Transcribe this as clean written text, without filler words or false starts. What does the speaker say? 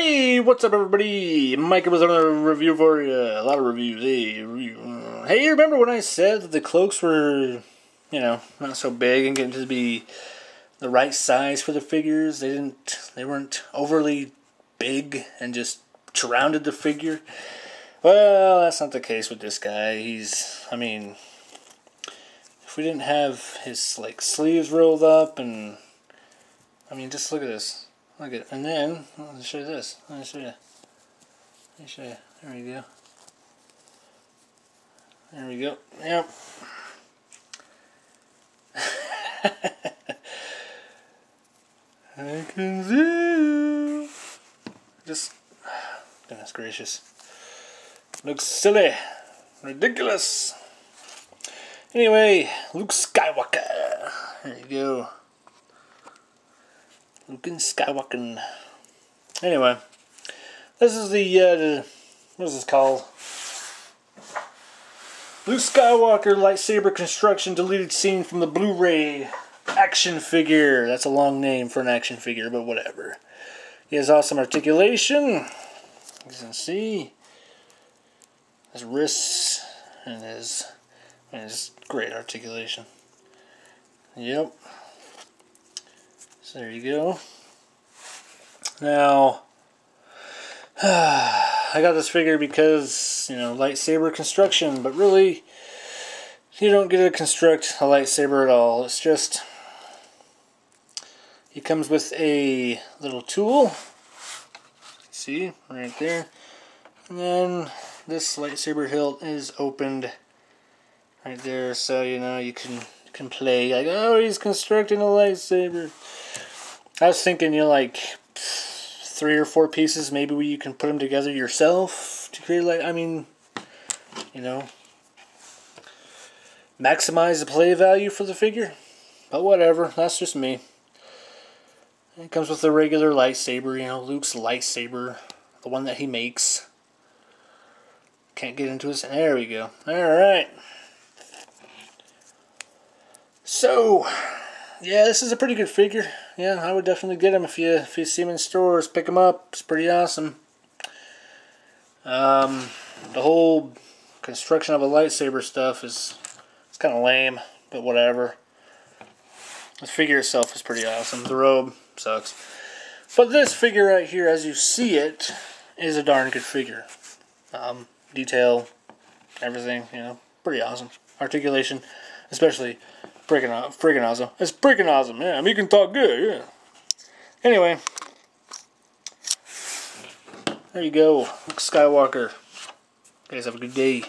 Hey, what's up everybody? Mike with another review for you. A lot of reviews. Hey, you remember when I said that the cloaks were, not so big and getting to be the right size for the figures? They weren't overly big and just surrounded the figure. Well, that's not the case with this guy. If we didn't have his sleeves rolled up and, just look at this. Look at, and then let me show you this. Let me show you. There we go. There we go. Yep. I can zoom. Goodness gracious. Looks silly, ridiculous. Anyway, Luke Skywalker. There you go. Luke Skywalker. Anyway, this is the what is this called? Luke Skywalker lightsaber construction deleted scene from the Blu-ray action figure. That's a long name for an action figure, but whatever. He has awesome articulation. You can see his wrists and his great articulation. Yep. So there you go. Now, I got this figure because, lightsaber construction, but really, you don't get to construct a lightsaber at all. It's just, he comes with a little tool, see, right there, and then this lightsaber hilt is opened right there, so, you can play, like, oh, he's constructing a lightsaber. I was thinking, 3 or 4 pieces, maybe where you can put them together yourself to create, maximize the play value for the figure. But whatever, that's just me. It comes with a regular lightsaber, Luke's lightsaber, the one that he makes. Can't get into his. There we go. Alright. So, yeah, this is a pretty good figure. Yeah, I would definitely get him if you see him in stores. Pick him up. It's pretty awesome. The whole construction of a lightsaber stuff it's kind of lame, but whatever. The figure itself is pretty awesome. The robe sucks. But this figure right here, as you see it, is a darn good figure. Detail, everything, pretty awesome. Articulation, especially. Freaking awesome. It's freaking awesome. Yeah, he can talk good. Yeah. Anyway, there you go. Luke Skywalker. You guys have a good day.